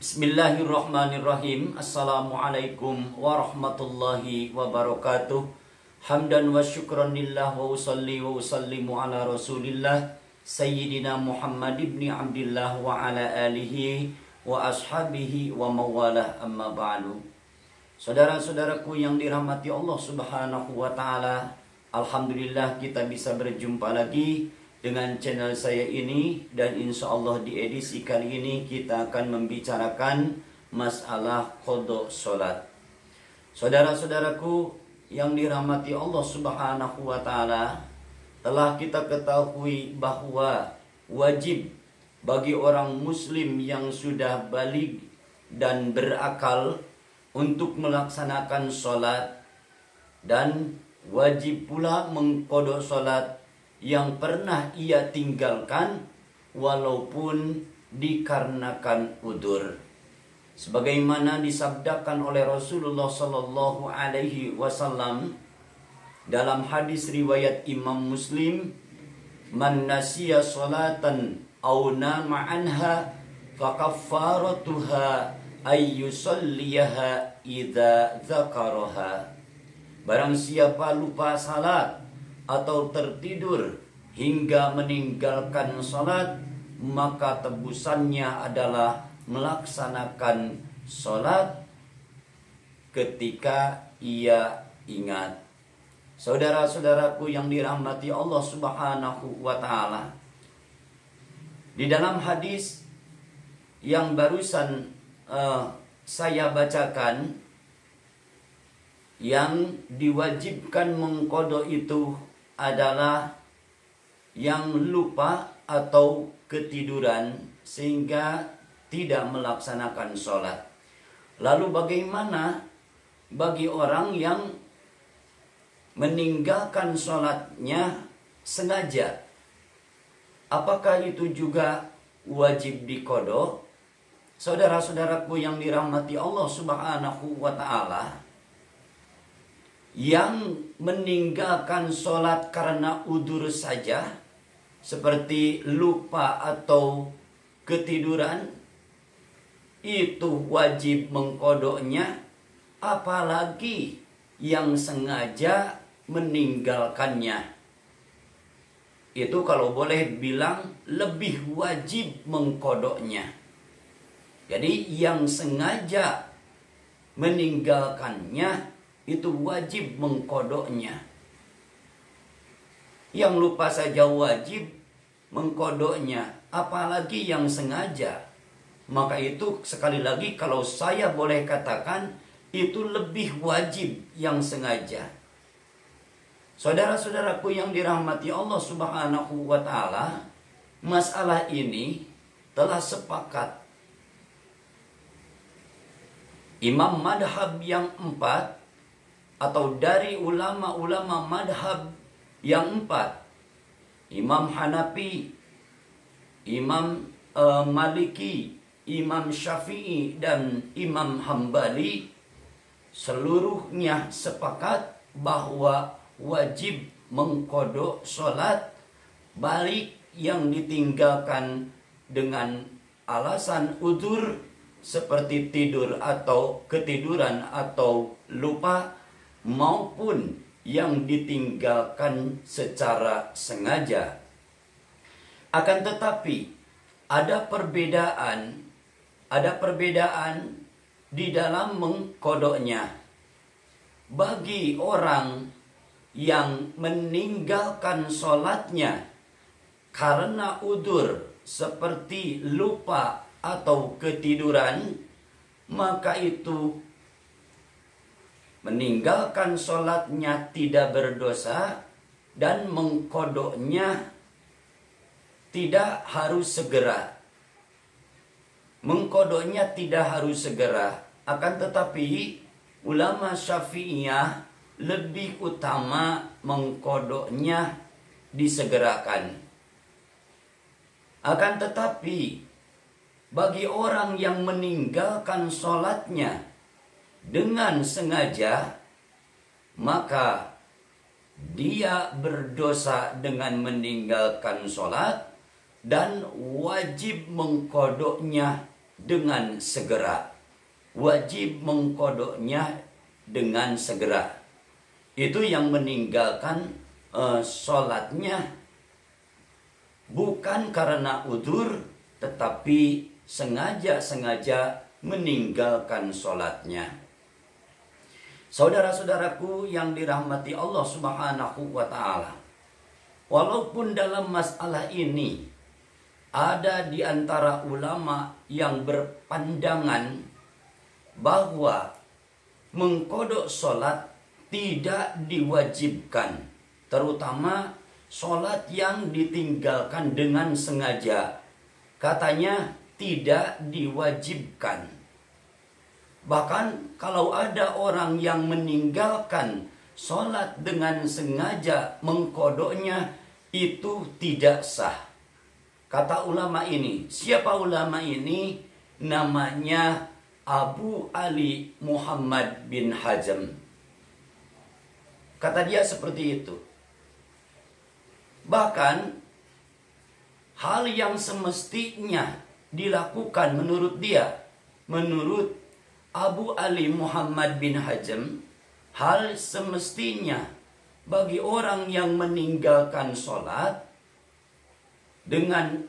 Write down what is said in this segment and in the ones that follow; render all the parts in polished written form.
Bismillahirrahmanirrahim. Assalamualaikum warahmatullahi wabarakatuh. Hamdan wa syukran lillah wa usalli wa usallimu ala rasulillah Sayyidina Muhammad ibn Abdillah wa ala alihi wa ashabihi wa mawalah, amma ba'du. Saudara-saudaraku yang dirahmati Allah subhanahu wa ta'ala, alhamdulillah kita bisa berjumpa lagi dengan channel saya ini, dan insya Allah di edisi kali ini kita akan membicarakan masalah qada sholat. Saudara-saudaraku yang dirahmati Allah subhanahu wa ta'ala, telah kita ketahui bahwa wajib bagi orang muslim yang sudah baligh dan berakal untuk melaksanakan sholat, dan wajib pula mengqada sholat yang pernah ia tinggalkan walaupun dikarenakan udzur. Sebagaimana disabdakan oleh Rasulullah sallallahu alaihi wasallam dalam hadis riwayat Imam Muslim, "Man nasiya salatan aw nama anha fakaffaratuha ay yusalliyaha idza dzakaraha." Barang siapa lupa salat atau tertidur hingga meninggalkan salat, maka tebusannya adalah melaksanakan salat ketika ia ingat. Saudara-saudaraku yang dirahmati Allah subhanahu wa ta'ala, di dalam hadis yang barusan saya bacakan, yang diwajibkan mengqada itu adalah yang lupa atau ketiduran sehingga tidak melaksanakan sholat. Lalu bagaimana bagi orang yang meninggalkan sholatnya sengaja? Apakah itu juga wajib diqada? Saudara-saudaraku yang dirahmati Allah subhanahu wa ta'ala, yang meninggalkan sholat karena udzur saja, seperti lupa atau ketiduran, itu wajib mengqadanya, apalagi yang sengaja meninggalkannya. Itu kalau boleh bilang lebih wajib mengqadanya. Jadi yang sengaja meninggalkannya itu wajib mengqadanya. Yang lupa saja wajib mengqadanya, apalagi yang sengaja. Maka itu sekali lagi kalau saya boleh katakan, itu lebih wajib yang sengaja. Saudara-saudaraku yang dirahmati Allah subhanahu wa ta'ala, masalah ini telah sepakat imam madhab yang 4, atau dari ulama-ulama madhab yang 4, Imam Hanafi, Imam Maliki, Imam Syafi'i, dan Imam Hambali, seluruhnya sepakat bahwa wajib mengqada sholat baik yang ditinggalkan dengan alasan udzur seperti tidur atau ketiduran atau lupa, maupun yang ditinggalkan secara sengaja. Akan tetapi ada perbedaan di dalam mengqadanya. Bagi orang yang meninggalkan sholatnya karena udzur seperti lupa atau ketiduran, maka itu meninggalkan sholatnya tidak berdosa, dan mengqadanya tidak harus segera. Mengqadanya tidak harus segera. Akan tetapi ulama Syafi'iyah lebih utama mengqadanya disegerakan. Akan tetapi bagi orang yang meninggalkan sholatnya dengan sengaja, maka dia berdosa dengan meninggalkan sholat dan wajib mengqadanya dengan segera. Wajib mengkodoknya dengan segera. Itu yang meninggalkan sholatnya bukan karena udzur, tetapi sengaja meninggalkan sholatnya. Saudara-saudaraku yang dirahmati Allah Subhanahu wa ta'ala, walaupun dalam masalah ini ada di antara ulama yang berpandangan bahwa mengkodok sholat tidak diwajibkan, terutama sholat yang ditinggalkan dengan sengaja. Katanya tidak diwajibkan. Bahkan kalau ada orang yang meninggalkan sholat dengan sengaja mengkodoknya, itu tidak sah. Kata ulama ini, siapa ulama ini? Namanya Abu Ali Muhammad bin Hazm. Kata dia seperti itu. Bahkan hal yang semestinya dilakukan menurut dia, menurut Abu Ali Muhammad bin Hazm, hal semestinya bagi orang yang meninggalkan sholat dengan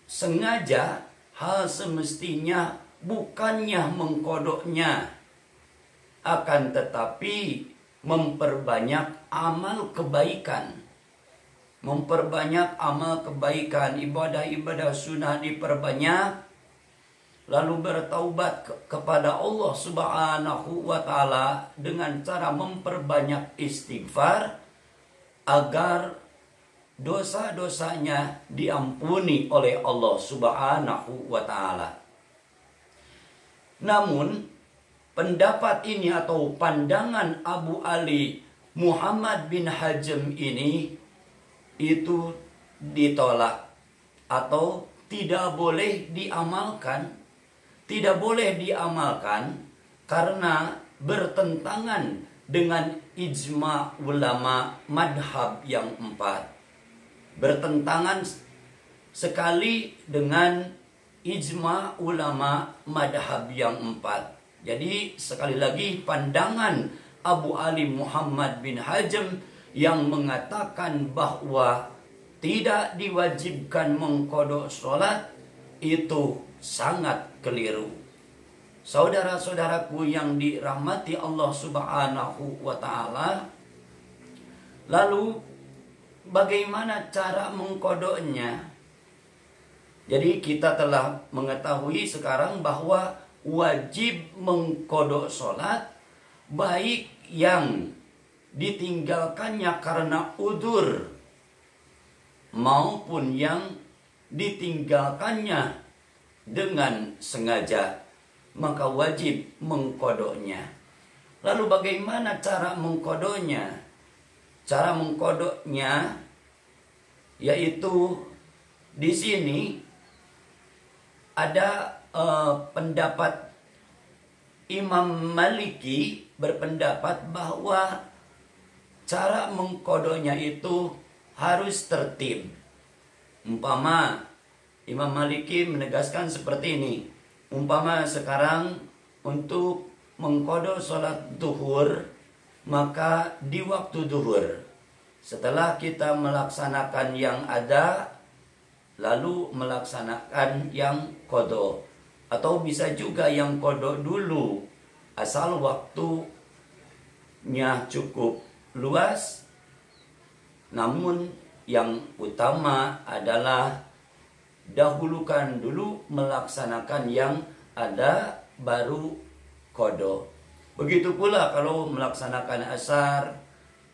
sengaja, hal semestinya bukannya mengkodoknya, akan tetapi memperbanyak amal kebaikan. Memperbanyak amal kebaikan, ibadah-ibadah sunnah diperbanyak, lalu bertaubat kepada Allah Subhanahu wa ta'ala dengan cara memperbanyak istighfar agar dosa-dosanya diampuni oleh Allah Subhanahu wa ta'ala. Namun pendapat ini atau pandangan Abu Ali Muhammad bin Hazm ini itu ditolak atau tidak boleh diamalkan. Tidak boleh diamalkan karena bertentangan dengan ijma ulama madhab yang 4. Bertentangan sekali dengan ijma ulama madhab yang 4. Jadi sekali lagi pandangan Abu Ali Muhammad bin Hazm yang mengatakan bahwa tidak diwajibkan mengkodok sholat itu sangat keliru. Saudara-saudaraku yang dirahmati Allah Subhanahu wa ta'ala, lalu bagaimana cara mengkodoknya? Jadi kita telah mengetahui sekarang bahwa wajib mengkodok sholat, baik yang ditinggalkannya karena udzur maupun yang ditinggalkannya dengan sengaja, maka wajib mengkodoknya. Lalu bagaimana cara mengkodoknya? Cara mengkodoknya yaitu di sini ada pendapat Imam Maliki berpendapat bahwa cara mengkodoknya itu harus tertib. Umpama Imam Maliki menegaskan seperti ini. Umpama sekarang untuk mengkodok sholat duhur, maka di waktu duhur, setelah kita melaksanakan yang ada, lalu melaksanakan yang kodok. Atau bisa juga yang kodok dulu, asal waktunya cukup luas. Namun yang utama adalah dahulukan dulu melaksanakan yang ada, baru kodok. Begitu pula kalau melaksanakan asar,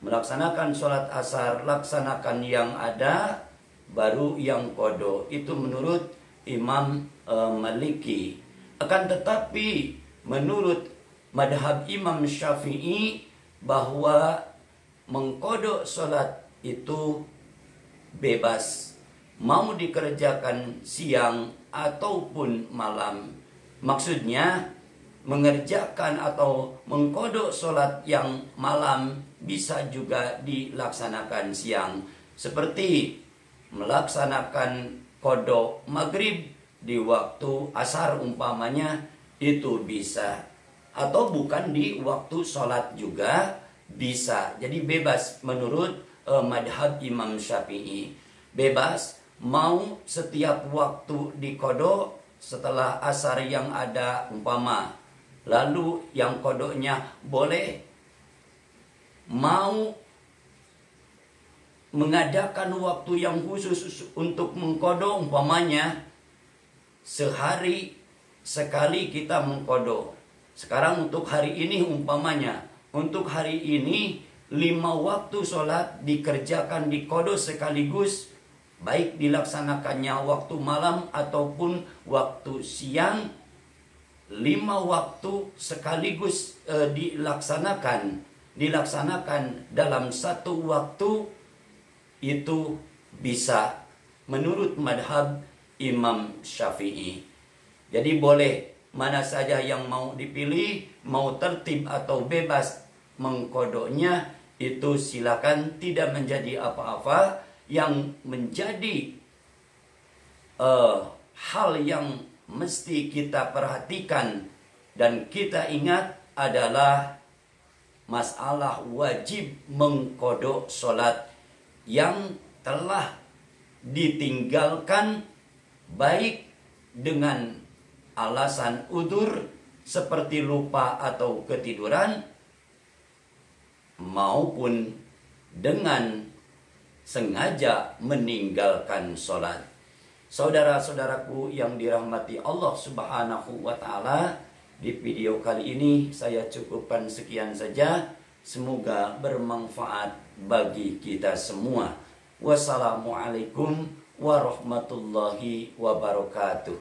melaksanakan sholat asar, laksanakan yang ada, baru yang kodok. Itu menurut Imam Maliki. Akan tetapi menurut madhab Imam Syafi'i bahwa mengkodok sholat itu bebas, mau dikerjakan siang ataupun malam. Maksudnya mengerjakan atau mengkodok sholat yang malam bisa juga dilaksanakan siang. Seperti melaksanakan kodok maghrib di waktu asar umpamanya itu bisa, atau bukan di waktu sholat juga bisa. Jadi bebas menurut madhab Imam Syafi'i. Bebas mau setiap waktu dikodok setelah asar yang ada umpama. Lalu yang kodoknya boleh mau mengadakan waktu yang khusus untuk mengkodok umpamanya sehari sekali kita mengkodok. Sekarang untuk hari ini umpamanya, untuk hari ini 5 waktu sholat dikerjakan di kodok sekaligus, baik dilaksanakannya waktu malam ataupun waktu siang. 5 waktu sekaligus dilaksanakan dalam satu waktu, itu bisa menurut madhab Imam Syafi'i. Jadi boleh mana saja yang mau dipilih, mau tertib atau bebas mengkodoknya, itu silakan, tidak menjadi apa-apa. Yang menjadi hal yang mesti kita perhatikan dan kita ingat adalah masalah wajib mengkodok sholat yang telah ditinggalkan, baik dengan alasan udzur seperti lupa atau ketiduran, maupun dengan sengaja meninggalkan sholat. Saudara-saudaraku yang dirahmati Allah Subhanahu wa Ta'ala, di video kali ini saya cukupkan sekian saja. Semoga bermanfaat bagi kita semua. Wassalamualaikum warahmatullahi wabarakatuh.